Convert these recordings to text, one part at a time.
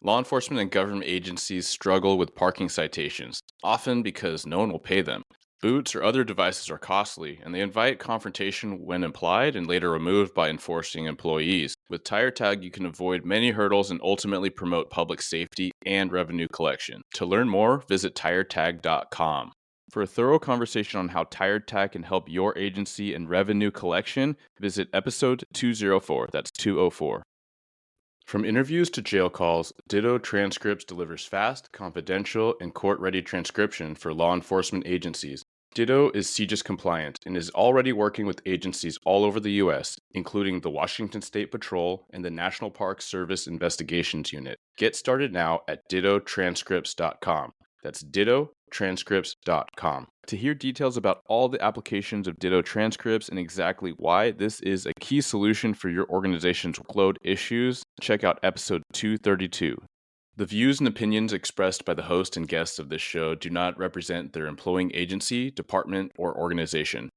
Law enforcement and government agencies struggle with parking citations, often because no one will pay them. Boots or other devices are costly, and they invite confrontation when implied and later removed by enforcing employees. With Tire Tag, you can avoid many hurdles and ultimately promote public safety and revenue collection. To learn more, visit tiretag.com. For a thorough conversation on how Tire Tag can help your agency in revenue collection, visit episode 204. That's 204. From interviews to jail calls, Ditto Transcripts delivers fast, confidential, and court-ready transcription for law enforcement agencies. Ditto is CJIS compliant and is already working with agencies all over the U.S., including the Washington State Patrol and the National Park Service Investigations Unit. Get started now at dittotranscripts.com. That's dittotranscripts.com. To hear details about all the applications of Ditto Transcripts and exactly why this is a key solution for your organization's workload issues, check out episode 232. The views and opinions expressed by the host and guests of this show do not represent their employing agency, department, or organization.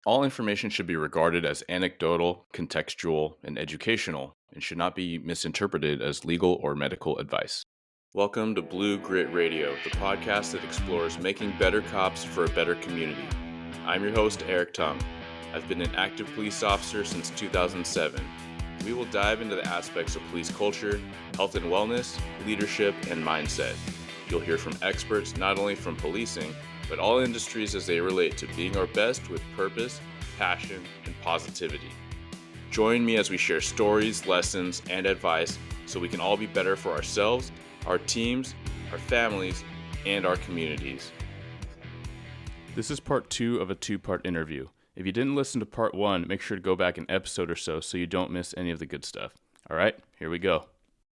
All information should be regarded as anecdotal, contextual, and educational, and should not be misinterpreted as legal or medical advice. Welcome to Blue Grit Radio, the podcast that explores making better cops for a better community. I'm your host, Eric Tung. I've been an active police officer since 2007. We will dive into the aspects of police culture, health and wellness, leadership, and mindset. You'll hear from experts not only from policing, but all industries as they relate to being our best with purpose, passion, and positivity. Join me as we share stories, lessons, and advice so we can all be better for ourselves, our teams, our families, and our communities. This is part 2 of a 2-part interview. If you didn't listen to part 1, make sure to go back an episode or so you don't miss any of the good stuff. All right, here we go.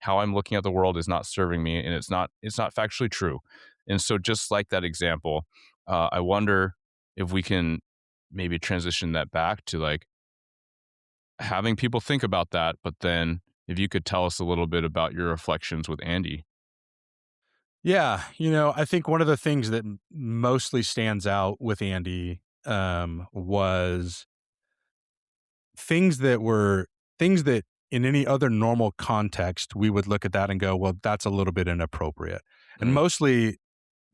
How I'm looking at the world is not serving me, and it's not factually true. And so just like that example, I wonder if we can maybe transition that back to like having people think about that, but then if you could tell us a little bit about your reflections with Andy. Yeah, I think one of the things that mostly stands out with Andy was things that in any other normal context, we would look at that and go, well, that's a little bit inappropriate. Mm-hmm. And mostly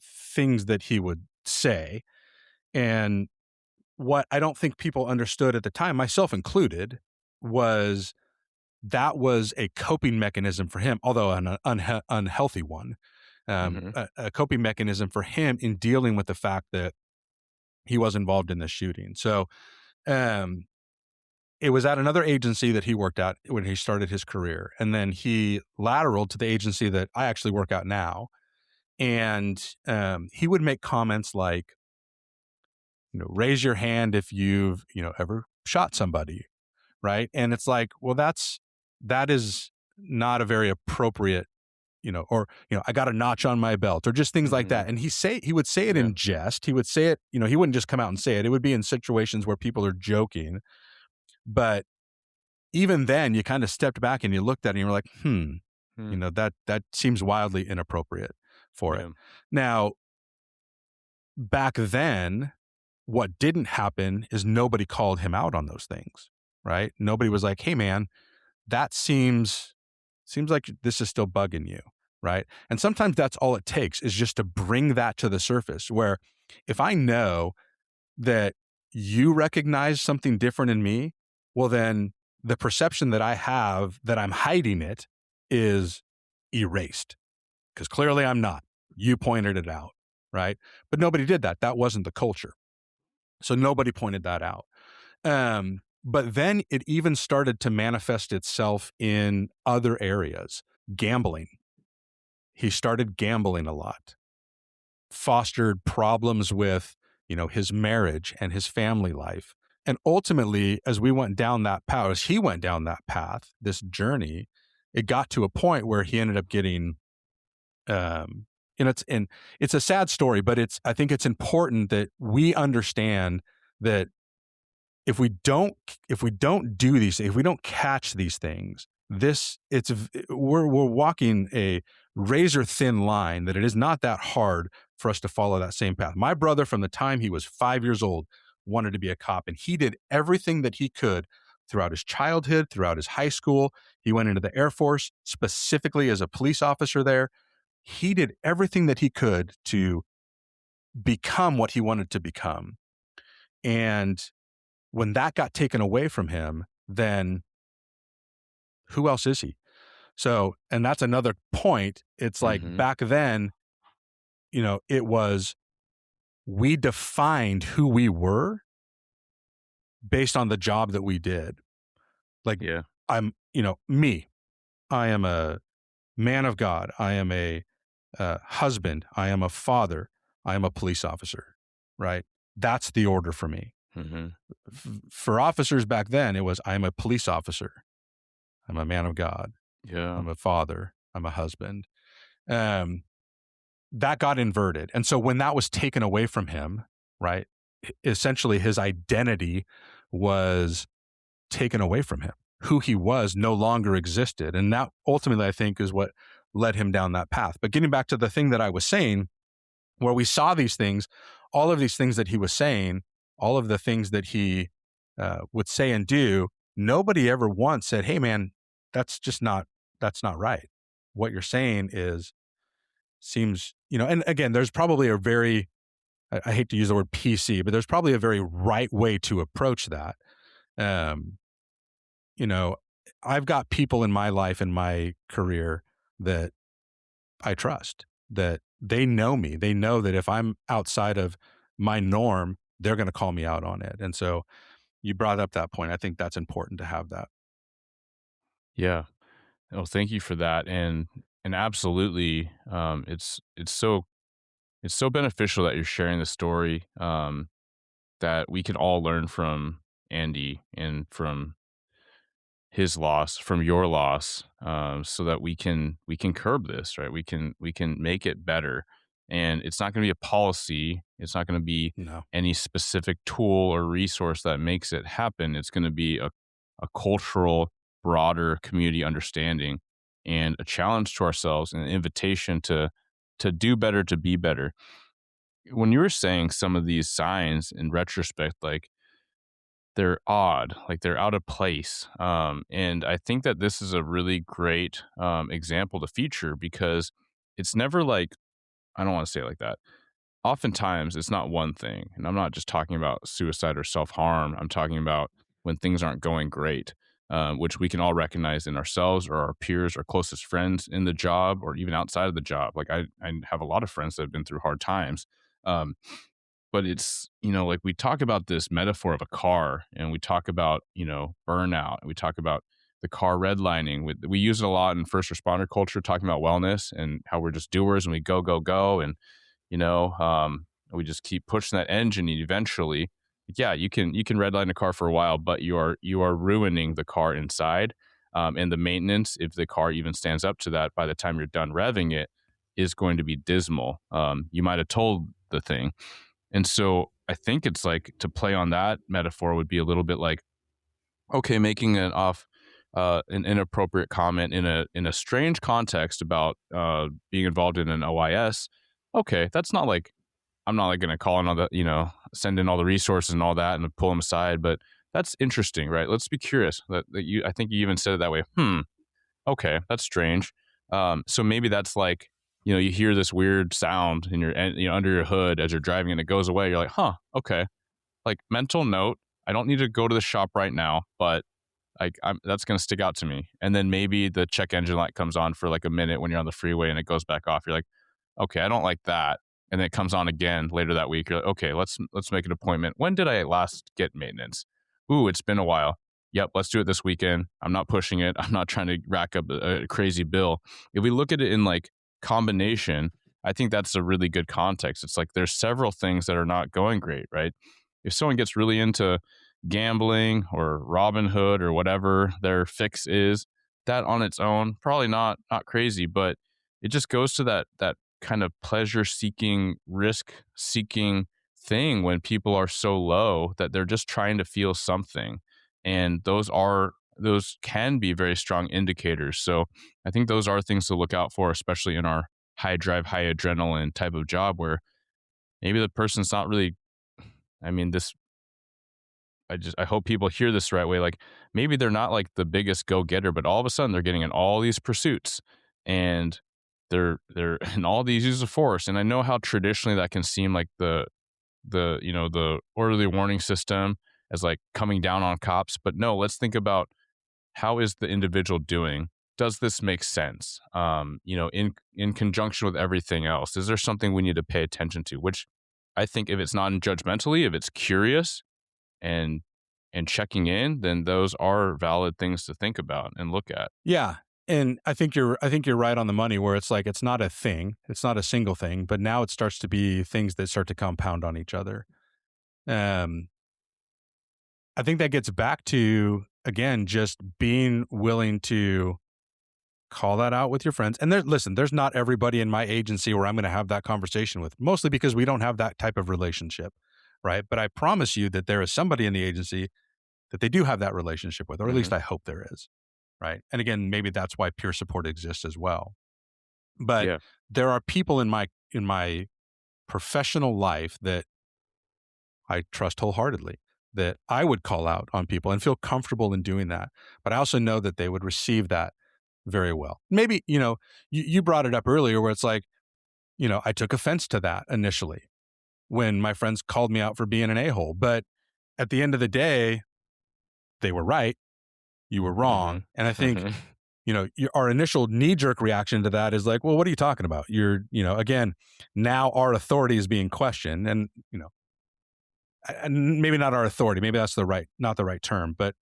things that he would say. And what I don't think people understood at the time, myself included, was that was a coping mechanism for him, although an unhealthy one. A coping mechanism for him in dealing with the fact that he was involved in this shooting. So it was at another agency that he worked at when he started his career. And then he lateraled to the agency that I actually work at now. And he would make comments like, raise your hand if you've, ever shot somebody, right? And it's like, well, that is not a very appropriate, I got a notch on my belt, or just things like that. And he would say it in jest. He would say it, he wouldn't just come out and say it. It would be in situations where people are joking. But even then, you kind of stepped back and you looked at it and you were like, that seems wildly inappropriate for it. Now, back then, what didn't happen is nobody called him out on those things, right? Nobody was like, hey, man, that seems like this is still bugging you. Right. And sometimes that's all it takes is just to bring that to the surface, where if I know that you recognize something different in me, well, then the perception that I have that I'm hiding it is erased, because clearly I'm not. You pointed it out. Right. But nobody did that. That wasn't the culture. So nobody pointed that out. But then it even started to manifest itself in other areas. Gambling. He started gambling a lot, fostered problems with, his marriage and his family life. And ultimately, as he went down that path, this journey, it got to a point where he ended up getting, it's a sad story, but I think it's important that we understand that if we don't do these things, if we don't catch these things, we're walking a razor thin line that it is not that hard for us to follow that same path. My brother, from the time he was 5 years old, wanted to be a cop, and he did everything that he could throughout his childhood, throughout his high school. He went into the Air Force specifically as a police officer there. He did everything that he could to become what he wanted to become. And when that got taken away from him, then who else is he? So, and that's another point. It's like Mm-hmm. back then, it was, we defined who we were based on the job that we did. Like, Yeah. I am a man of God. I am a husband. I am a father. I am a police officer, right? That's the order for me. Mm-hmm. For officers back then, it was, I'm a police officer. I'm a man of God. Yeah. I'm a father. I'm a husband. That got inverted. And so when that was taken away from him, right, essentially his identity was taken away from him. Who he was no longer existed. And that ultimately, I think, is what led him down that path. But getting back to the thing that I was saying, where we saw these things, all of these things that he was saying, all of the things that he would say and do, nobody ever once said, hey, man, that's not right. What you're saying seems, and again, there's probably a very, I hate to use the word PC, but there's probably a very right way to approach that. I've got people in my life, in my career, that I trust, that they know me. They know that if I'm outside of my norm, they're going to call me out on it. And so you brought up that point. I think that's important to have that. Yeah. Well, thank you for that. And absolutely, it's so beneficial that you're sharing the story, that we can all learn from Andy and from his loss, from your loss, so that we can curb this, right? We can make it better, and it's not going to be a policy. It's not going to be No. any specific tool or resource that makes it happen. It's going to be a cultural, broader community understanding, and a challenge to ourselves, and an invitation to do better, to be better. When you were saying some of these signs in retrospect, like, they're odd, like they're out of place. And I think that this is a really great example to feature, because it's never like, I don't want to say it like that. Oftentimes, it's not one thing. And I'm not just talking about suicide or self harm. I'm talking about when things aren't going great, which we can all recognize in ourselves or our peers or closest friends in the job or even outside of the job. Like, I have a lot of friends that have been through hard times. Um, but it's, like, we talk about this metaphor of a car, and we talk about, burnout, and we talk about the car redlining. We use it a lot in first responder culture, talking about wellness and how we're just doers and we go, go, go. And, we just keep pushing that engine, and eventually, yeah, you can redline a car for a while, but you are ruining the car inside. And the maintenance, if the car even stands up to that, by the time you're done revving it, is going to be dismal. You might have told the thing. And so I think it's like, to play on that metaphor would be a little bit like, okay, making an inappropriate comment in a strange context about being involved in an OIS. Okay, that's not like, I'm not like going to call in all the, send in all the resources and all that and pull them aside, but that's interesting, right? Let's be curious. I think you even said it that way. Okay, that's strange. So maybe that's like, you hear this weird sound in your, under your hood as you're driving, and it goes away. You're like, huh, okay. Like, mental note, I don't need to go to the shop right now, but like, that's going to stick out to me. And then maybe the check engine light comes on for like a minute when you're on the freeway, and it goes back off. You're like, okay, I don't like that. And then it comes on again later that week. You're like, okay, let's make an appointment. When did I last get maintenance? Ooh, it's been a while. Yep, let's do it this weekend. I'm not pushing it. I'm not trying to rack up a crazy bill. If we look at it in like combination, I think that's a really good context. It's like, there's several things that are not going great, right? If someone gets really into gambling or Robin Hood or whatever their fix is, that on its own, probably not crazy, but it just goes to that kind of pleasure seeking, risk seeking thing, when people are so low that they're just trying to feel something. And those can be very strong indicators. So I think those are things to look out for, especially in our high drive, high adrenaline type of job, where maybe the person's not really, I mean, this I hope people hear this the right way. Like, maybe they're not like the biggest go-getter, but all of a sudden they're getting in all these pursuits, and they're in all these uses of force. And I know how traditionally that can seem like the orderly warning system as like coming down on cops. But no, let's think about, how is the individual doing? Does this make sense? In conjunction with everything else, is there something we need to pay attention to? Which I think, if it's not judgmentally, if it's curious and checking in, then those are valid things to think about and look at. Yeah. And I think you're right on the money, where it's like, it's not a thing. It's not a single thing, but now it starts to be things that start to compound on each other. I think that gets back to, again, just being willing to call that out with your friends. And there's not everybody in my agency where I'm going to have that conversation with, mostly because we don't have that type of relationship, right? But I promise you that there is somebody in the agency that they do have that relationship with, or at least I hope there is, right? And again, maybe that's why peer support exists as well. But Yeah. there are people in my professional life that I trust wholeheartedly, that I would call out on people and feel comfortable in doing that. But I also know that they would receive that very well. Maybe, you brought it up earlier, where it's like, I took offense to that initially when my friends called me out for being an a-hole. But at the end of the day, they were right. You were wrong. And I think, our initial knee-jerk reaction to that is like, well, what are you talking about? Again, now our authority is being questioned, and, and maybe not our authority, maybe that's not the right term, but,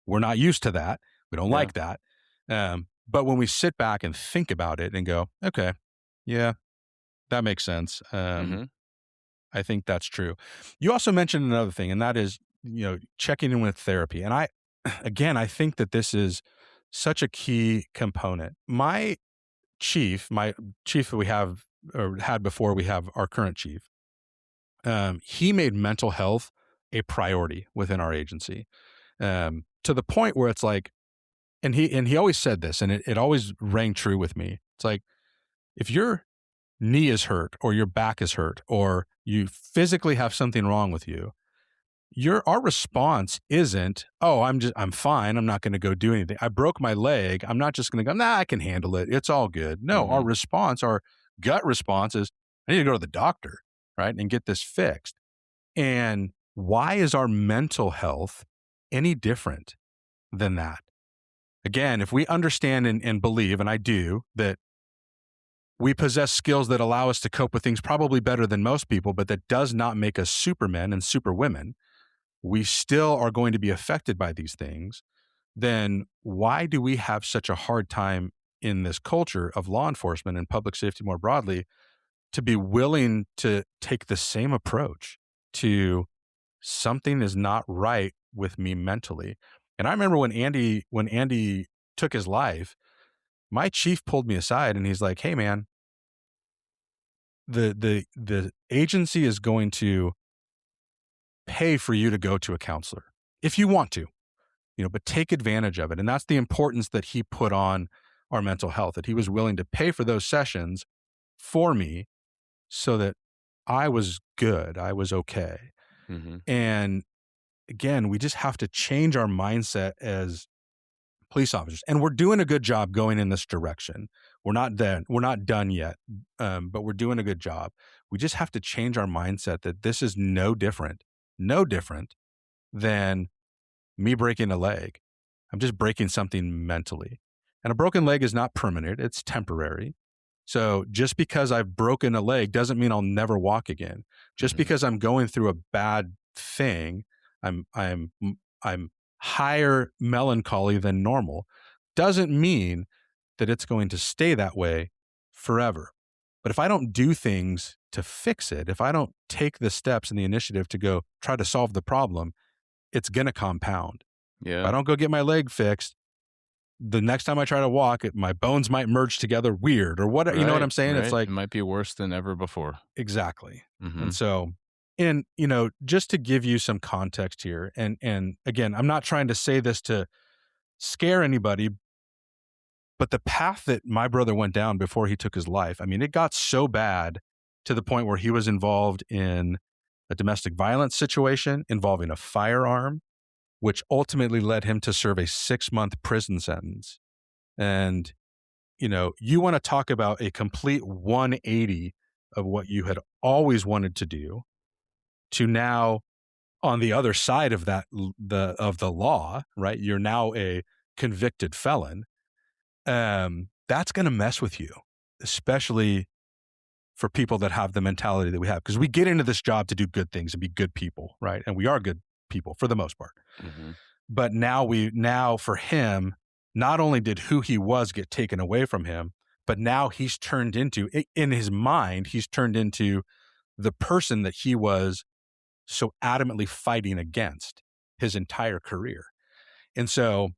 we're not used to that. We don't like that. But when we sit back and think about it and go, okay, yeah, that makes sense. I think that's true. You also mentioned another thing, and that is, checking in with therapy. And I think that this is such a key component. My chief that we have, or had before we have our current chief, he made mental health a priority within our agency, to the point where it's like, and he always said this, and it always rang true with me. It's like, if your knee is hurt, or your back is hurt, or you physically have something wrong with you, our response isn't, oh, I'm fine, I'm not going to go do anything. I broke my leg, I'm not just going to go, nah, I can handle it, it's all good. No, our gut response is, I need to go to the doctor, right, and get this fixed. And why is our mental health any different than that? Again, if we understand and believe, and I do, that we possess skills that allow us to cope with things probably better than most people, but that does not make us supermen and superwomen, we still are going to be affected by these things, then why do we have such a hard time in this culture of law enforcement and public safety more broadly to be willing to take the same approach to something is not right with me mentally? And I remember when Andy took his life, my chief pulled me aside and he's like, hey man, the agency is going to pay for you to go to a counselor if you want to, but take advantage of it. And that's the importance that he put on our mental health, that he was willing to pay for those sessions for me so that I was good, I was okay. And again, we just have to change our mindset as police officers. And we're doing a good job going in this direction. We're not done yet, but we're doing a good job. We just have to change our mindset that this is no different than me breaking a leg. I'm just breaking something mentally. And a broken leg is not permanent, it's temporary. So just because I've broken a leg doesn't mean I'll never walk again. Just because I'm going through a bad thing, I'm higher melancholy than normal, doesn't mean that it's going to stay that way forever. But if I don't do things to fix it, if I don't take the steps and the initiative to go try to solve the problem, it's going to compound. Yeah. If I don't go get my leg fixed, the next time I try to walk, my bones might merge together weird or whatever. Right, you know what I'm saying? Right. It's like, it might be worse than ever before. Exactly. And so, just to give you some context here, and again, I'm not trying to say this to scare anybody, but the path that my brother went down before he took his life, I mean, it got so bad to the point where he was involved in a domestic violence situation involving a firearm, which ultimately led him to serve a 6-month prison sentence. And, you want to talk about a complete 180 of what you had always wanted to do to now on the other side of that, of the law, right? You're now a convicted felon. That's going to mess with you, especially for people that have the mentality that we have, because we get into this job to do good things and be good people, right? And we are good people for the most part. Mm-hmm. But now for him, not only did who he was get taken away from him, but now he's turned into, in his mind, he's turned into the person that he was so adamantly fighting against his entire career. And so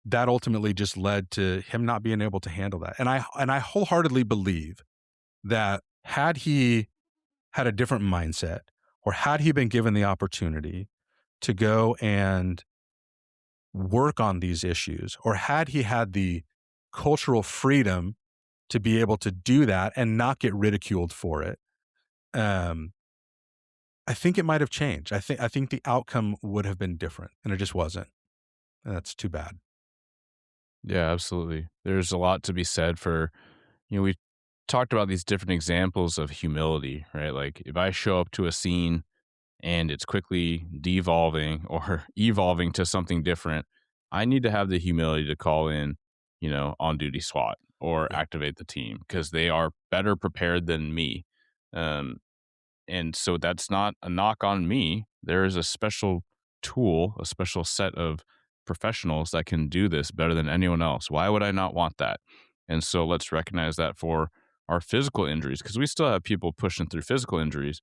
that ultimately just led to him not being able to handle that. And I wholeheartedly believe that had he had a different mindset, or had he been given the opportunity to go and work on these issues, or had he had the cultural freedom to be able to do that and not get ridiculed for it, I think it might have changed. I think the outcome would have been different, and it just wasn't. And that's too bad. Yeah, absolutely. There's a lot to be said for, we talked about these different examples of humility, right? Like if I show up to a scene and it's quickly devolving or evolving to something different, I need to have the humility to call in, on duty SWAT or Yeah. activate the team because they are better prepared than me. Um, and so that's not a knock on me. There is a special tool, a special set of professionals that can do this better than anyone else. Why would I not want that? And so let's recognize that for our physical injuries, because we still have people pushing through physical injuries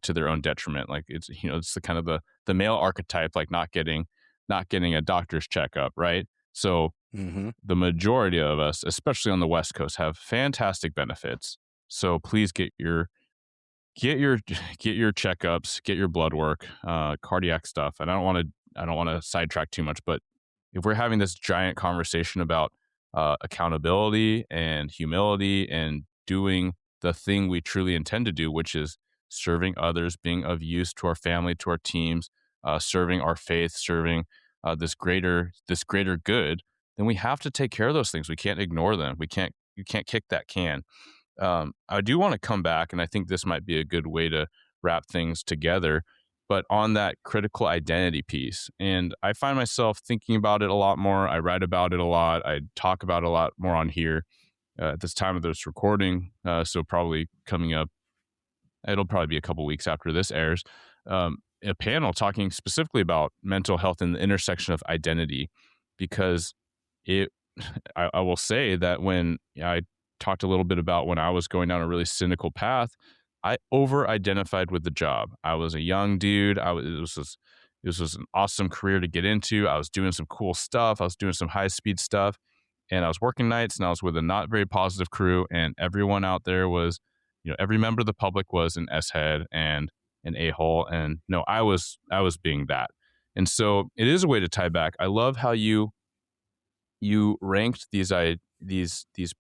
to their own detriment. Like it's the kind of the male archetype, like not getting a doctor's checkup, right? So Mm-hmm. the majority of us, especially on the West Coast, have fantastic benefits. So please get your get your checkups, get your blood work, cardiac stuff. And I don't want to sidetrack too much, but if we're having this giant conversation about accountability and humility and doing the thing we truly intend to do, which is serving others, being of use to our family, to our teams, serving our faith, serving this greater good, then we have to take care of those things. We can't ignore them. You can't kick that can. I do want to come back, and I think this might be a good way to wrap things together, but on that critical identity piece. And I find myself thinking about it a lot more. I write about it a lot. I talk about it a lot more on here at this time of this recording. So probably coming up, it'll probably be a couple weeks after this airs, a panel talking specifically about mental health and the intersection of identity, because it I will say that when I talked a little bit about when I was going down a really cynical path, I over identified with the job. I was a young dude. This was an awesome career to get into. I was doing some cool stuff. I was doing some high speed stuff, and I was working nights, and I was with a not very positive crew, and everyone out there was, every member of the public was an S head and an a hole, and no, I was being that. And so it is a way to tie back. I love how you ranked these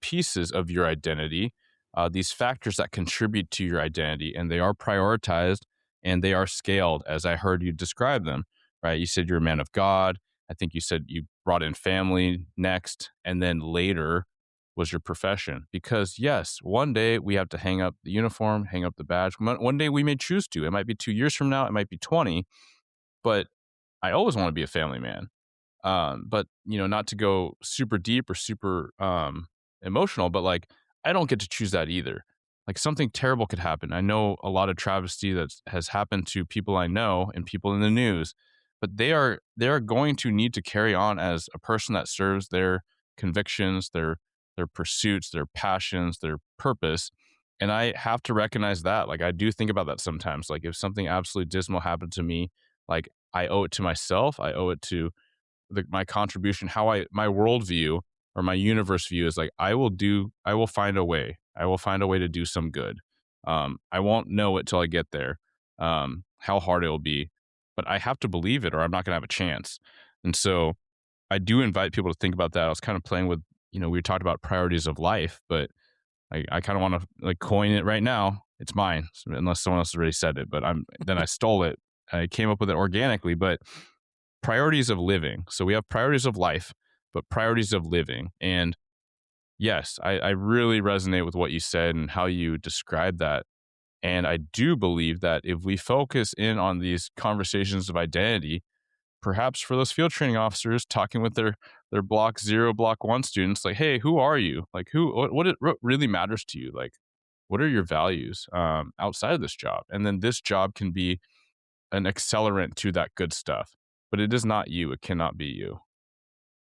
pieces of your identity, these factors that contribute to your identity, and they are prioritized and they are scaled as I heard you describe them. Right? You said you're a man of God. I think you said you brought in family next, and then later was your profession. Because yes, one day we have to hang up the uniform, hang up the badge. One day we may choose to. It might be 2 years from now. It might be 20. But I always want to be a family man. But not to go super deep or super emotional, but like I don't get to choose that either. Like something terrible could happen. I know a lot of travesty that has happened to people I know and people in the news, but they are going to need to carry on as a person that serves their convictions, their pursuits, their passions, their purpose. And I have to recognize that. Like I do think about that sometimes. Like if something absolutely dismal happened to me, like I owe it to myself. I owe it to my contribution, my worldview or my universe view is like, I will find a way. I will find a way to do some good. I won't know it till I get there, how hard it will be, but I have to believe it or I'm not going to have a chance. And so I do invite people to think about that. I was kind of playing with, we talked about priorities of life, but I kind of want to like coin it right now. it's mine unless someone else has already said it, but I stole it. I came up with it organically, but priorities of living. So we have priorities of life, but priorities of living. And yes, I really resonate with what you said and how you described that. And I do believe that if we focus in on these conversations of identity, perhaps for those field training officers talking with their block 0, block 1 students, like, hey, who are you? Like, what really matters to you? Like, what are your values outside of this job? And then this job can be an accelerant to that good stuff, but it is not you. It cannot be you.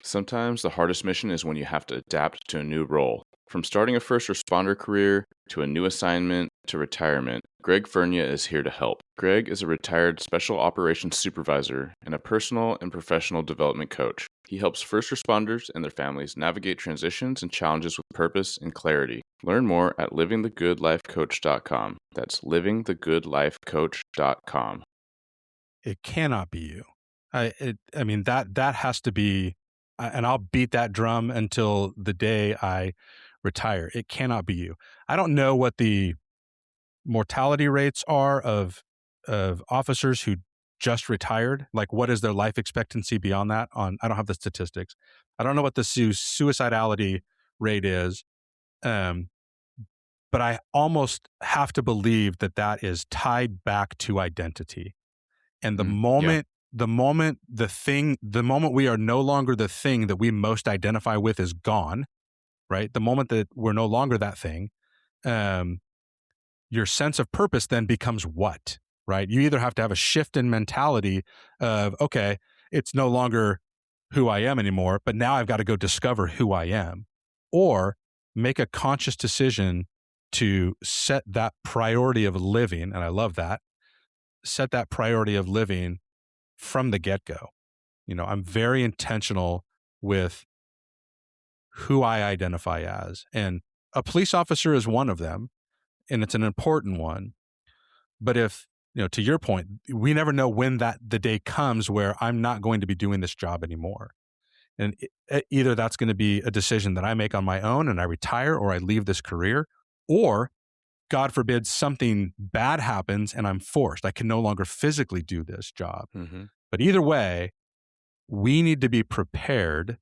Sometimes the hardest mission is when you have to adapt to a new role. From starting a first responder career to a new assignment to retirement, Greg Fernia is here to help. Greg is a retired special operations supervisor and a personal and professional development coach. He helps first responders and their families navigate transitions and challenges with purpose and clarity. Learn more at livingthegoodlifecoach.com. That's livingthegoodlifecoach.com. It cannot be you. I mean, that has to be, and I'll beat that drum until the day I retire. It cannot be you. I don't know what the mortality rates are of officers who just retired. Like, what is their life expectancy beyond that? I don't have the statistics. I don't know what the suicidality rate is. But I almost have to believe that is tied back to identity. And the moment we are no longer the thing that we most identify with is gone, right? The moment that we're no longer that thing, your sense of purpose then becomes what, right? You either have to have a shift in mentality of, okay, it's no longer who I am anymore, but now I've got to go discover who I am, or make a conscious decision to set that priority of living. And I love that. Set that priority of living from the get-go. I'm very intentional with who I identify as, and a police officer is one of them, and it's an important one. But if, to your point, we never know when the day comes where I'm not going to be doing this job anymore. And either that's going to be a decision that I make on my own and I retire, or I leave this career, or God forbid something bad happens and I'm forced. I can no longer physically do this job. Mm-hmm. But either way, we need to be prepared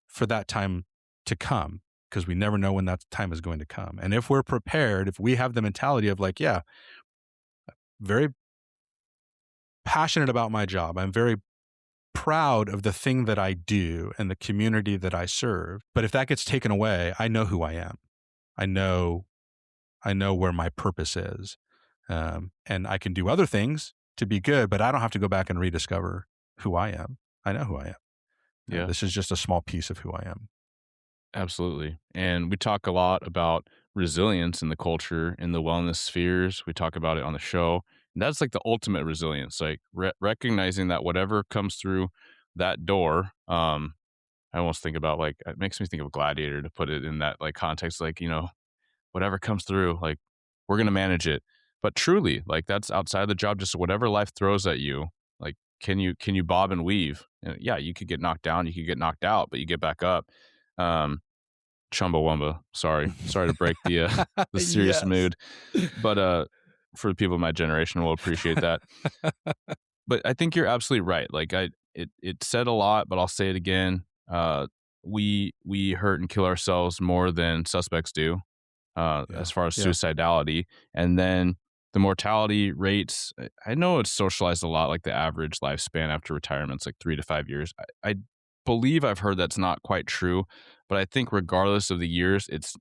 for that time to come, because we never know when that time is going to come. And if we're prepared, if we have the mentality of like, yeah, very passionate about my job, I'm very proud of the thing that I do and the community that I serve. But if that gets taken away, I know who I am. I know where my purpose is. And I can do other things to be good, but I don't have to go back and rediscover who I am. I know who I am. Yeah. This is just a small piece of who I am. Absolutely. And we talk a lot about resilience in the culture, in the wellness spheres. We talk about it on the show. And that's like the ultimate resilience, like recognizing that whatever comes through that door, I almost think about, like, it makes me think of Gladiator, to put it in that like context, like, whatever comes through, like, we're going to manage it. But truly, like, that's outside the job, just whatever life throws at you. Like, can you bob and weave? And yeah, you could get knocked down, you could get knocked out, but you get back up. Chumbawamba. Sorry to break the serious mood, but for the people of my generation will appreciate that. But I think you're absolutely right. Like, it said a lot, but I'll say it again. We hurt and kill ourselves more than suspects do, as far as suicidality. And then the mortality rates, I know it's socialized a lot, like the average lifespan after retirement is like 3 to 5 years. I believe I've heard that's not quite true, but I think regardless of the years, it's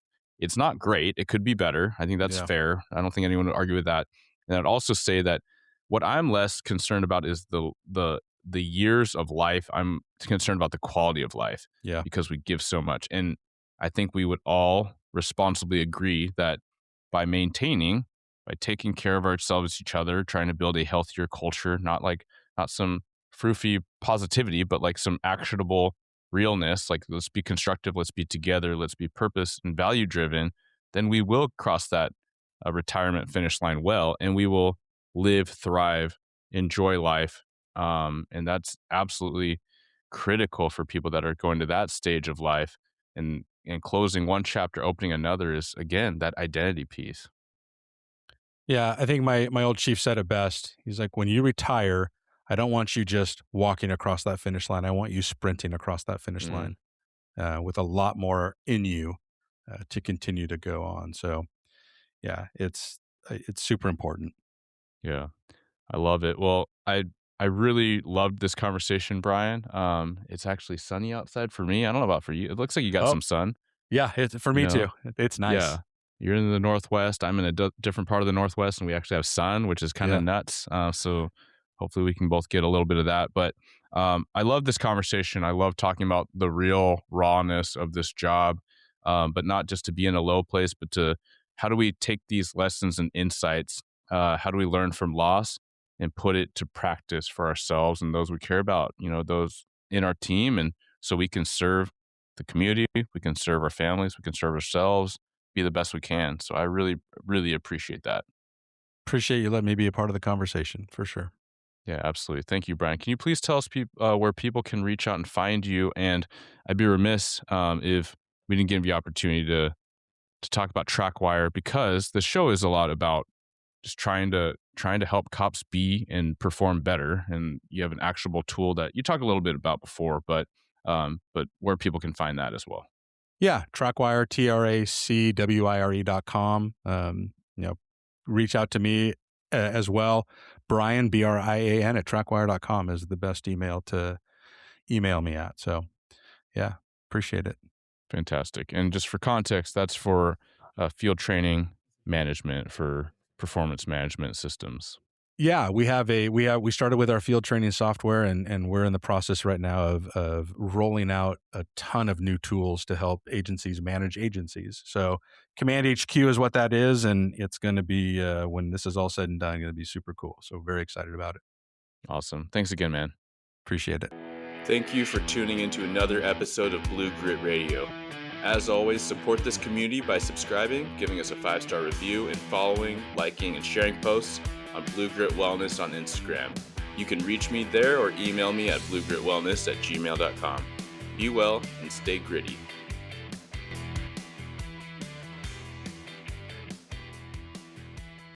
not great. It could be better. I think that's fair. I don't think anyone would argue with that. And I'd also say that what I'm less concerned about is the years of life. I'm concerned about the quality of life, because we give so much. And I think we would all responsibly agree that by taking care of ourselves, each other, trying to build a healthier culture, not some froofy positivity, but like some actionable realness, like, let's be constructive, let's be together, let's be purpose and value driven, then we will cross that retirement finish line well, and we will live, thrive, enjoy life. And that's absolutely critical for people that are going to that stage of life. And closing one chapter, opening another is, again, that identity piece. Yeah, I think my old chief said it best. He's like, when you retire, I don't want you just walking across that finish line. I want you sprinting across that finish Mm, line with a lot more in you to continue to go on. So yeah, it's super important. yeah. I love it. Well, I really loved this conversation, Brian. It's actually sunny outside for me. I don't know about for you. It looks like you got Oh some sun. yeah, it's for You me too. know, It's yeah. nice. You're in the Northwest. I'm in a different part of the Northwest, and we actually have sun, which is kind of Yeah, nuts. So hopefully we can both get a little bit of that. But I love this conversation. I love talking about the real rawness of this job, but not just to be in a low place, but to how do we take these lessons and insights? How do we learn from loss and put it to practice for ourselves and those we care about? Those in our team, and so we can serve the community, we can serve our families, we can serve ourselves, be the best we can. So I really, really appreciate that. appreciate you letting me be a part of the conversation for sure. Yeah, absolutely. Thank you, Brian. Can you please tell us where people can reach out and find you? And I'd be remiss if we didn't give you the opportunity to talk about Trackwire, because the show is a lot about just trying to help cops be and perform better. And you have an actionable tool that you talked a little bit about before, but where people can find that as well. Yeah, Trackwire, TRACWIRE.com. Reach out to me as well. Brian, BRIAN at trackwire.com is the best email to email me at. So yeah, appreciate it. Fantastic. And just for context, that's for field training management for performance management systems. Yeah, we started with our field training software and we're in the process right now of rolling out a ton of new tools to help agencies manage agencies. So Command HQ is what that is, and it's going to be when this is all said and done, going to be super cool. So very excited about it. Awesome. Thanks again, man. Appreciate it. Thank you for tuning into another episode of Blue Grit Radio. As always, support this community by subscribing, giving us a 5-star review, and following, liking, and sharing posts on Blue Grit Wellness on Instagram. You can reach me there or email me at bluegritwellness@gmail.com. Be well and stay gritty.